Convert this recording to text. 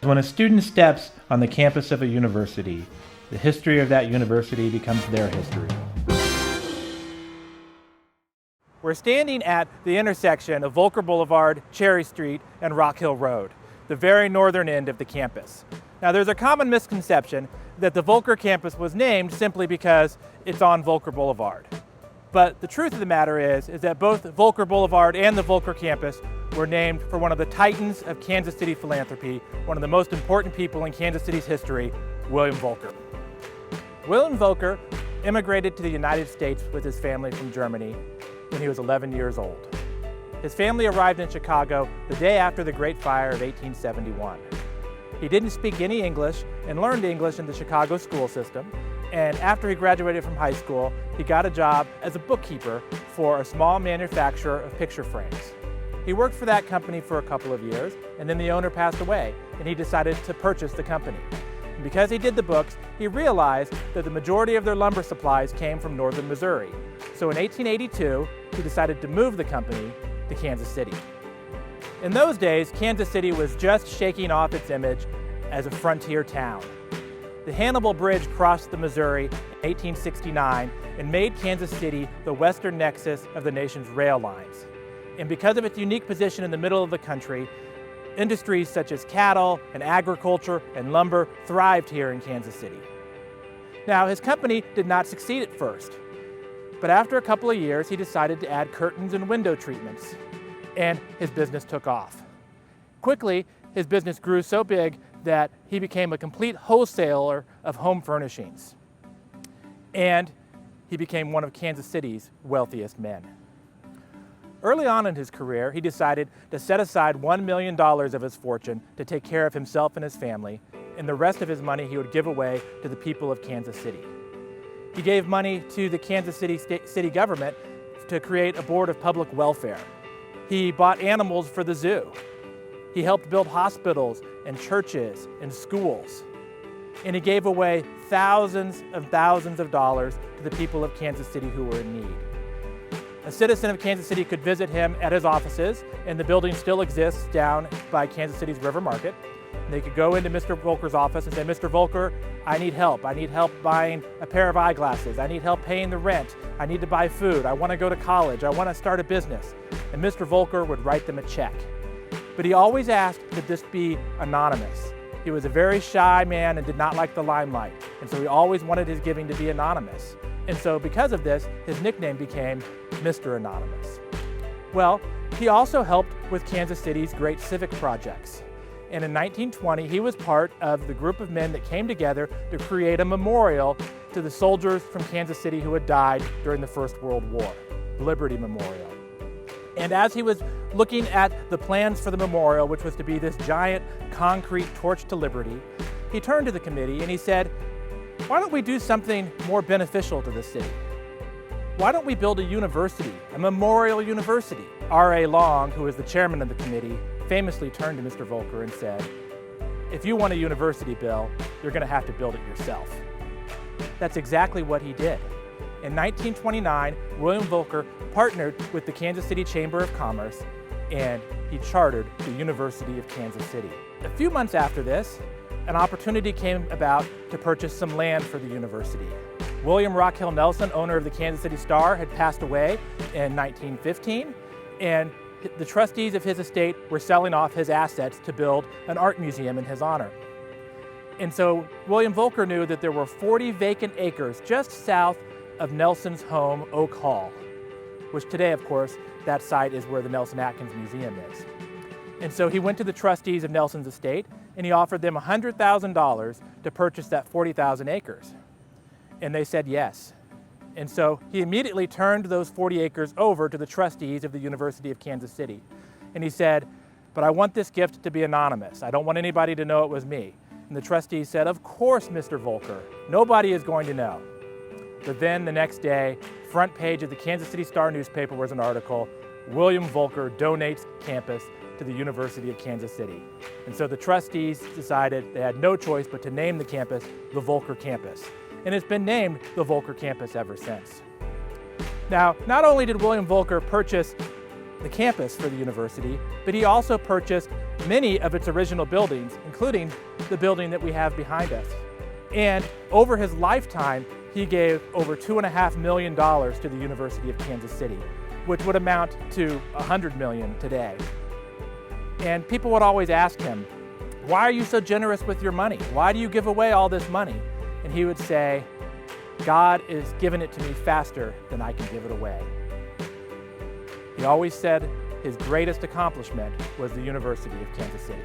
When a student steps on the campus of a university, the history of that university becomes their history. We're standing at the intersection of Volker Boulevard, Cherry Street, and Rock Hill Road, the very northern end of the campus. Now, there's a common misconception that the Volker campus was named simply because it's on Volker Boulevard. But the truth of the matter is that both Volker Boulevard and the Volker campus were named for one of the titans of Kansas City philanthropy, one of the most important people in Kansas City's history, William Volker. William Volker immigrated to the United States with his family from Germany when he was 11 years old. His family arrived in Chicago the day after the Great Fire of 1871. He didn't speak any English and learned English in the Chicago school system. And after he graduated from high school, he got a job as a bookkeeper for a small manufacturer of picture frames. He worked for that company for a couple of years, and then the owner passed away, and he decided to purchase the company. And because he did the books, he realized that the majority of their lumber supplies came from northern Missouri. So in 1882, he decided to move the company to Kansas City. In those days, Kansas City was just shaking off its image as a frontier town. The Hannibal Bridge crossed the Missouri in 1869 and made Kansas City the western nexus of the nation's rail lines. And because of its unique position in the middle of the country, industries such as cattle and agriculture and lumber thrived here in Kansas City. Now, his company did not succeed at first, but after a couple of years, he decided to add curtains and window treatments, and his business took off. Quickly, his business grew so big that he became a complete wholesaler of home furnishings. And he became one of Kansas City's wealthiest men. Early on in his career, he decided to set aside $1 million of his fortune to take care of himself and his family, and the rest of his money he would give away to the people of Kansas City. He gave money to the Kansas City government to create a board of public welfare. He bought animals for the zoo. He helped build hospitals and churches and schools. And he gave away thousands of dollars to the people of Kansas City who were in need. A citizen of Kansas City could visit him at his offices, and the building still exists down by Kansas City's River Market. And they could go into Mr. Volker's office and say, "Mr. Volker, I need help. I need help buying a pair of eyeglasses. I need help paying the rent. I need to buy food. I want to go to college. I want to start a business." And Mr. Volker would write them a check. But he always asked that this be anonymous. He was a very shy man and did not like the limelight, and so he always wanted his giving to be anonymous. And so because of this, his nickname became Mr. Anonymous. Well, he also helped with Kansas City's great civic projects. And in 1920, he was part of the group of men that came together to create a memorial to the soldiers from Kansas City who had died during the First World War, Liberty Memorial. And as he was looking at the plans for the memorial, which was to be this giant concrete torch to liberty, he turned to the committee and he said, "Why don't we do something more beneficial to the city? Why don't we build a university, a memorial university?" R.A. Long, who was the chairman of the committee, famously turned to Mr. Volker and said, "If you want a university, Bill, you're going to have to build it yourself." That's exactly what he did. In 1929, William Volker partnered with the Kansas City Chamber of Commerce, and he chartered the University of Kansas City. A few months after this, an opportunity came about to purchase some land for the university. William Rockhill Nelson, owner of the Kansas City Star, had passed away in 1915, and the trustees of his estate were selling off his assets to build an art museum in his honor. And so William Volker knew that there were 40 vacant acres just south of Nelson's home, Oak Hall, which today, of course, that site is where the Nelson Atkins Museum is. And so he went to the trustees of Nelson's estate and he offered them $100,000 to purchase that 40,000 acres. And they said yes. And so he immediately turned those 40 acres over to the trustees of the University of Kansas City. And he said, "But I want this gift to be anonymous. I don't want anybody to know it was me." And the trustees said, "Of course, Mr. Volker. Nobody is going to know." But then the next day, front page of the Kansas City Star newspaper was an article, "William Volker donates campus to the University of Kansas City." And so the trustees decided they had no choice but to name the campus the Volker Campus. And it's been named the Volker Campus ever since. Now, not only did William Volker purchase the campus for the university, but he also purchased many of its original buildings, including the building that we have behind us. And over his lifetime, he gave over $2.5 million to the University of Kansas City, which would amount to $100 million today. And people would always ask him, "Why are you so generous with your money? Why do you give away all this money?" And he would say, "God is giving it to me faster than I can give it away." He always said his greatest accomplishment was the University of Kansas City.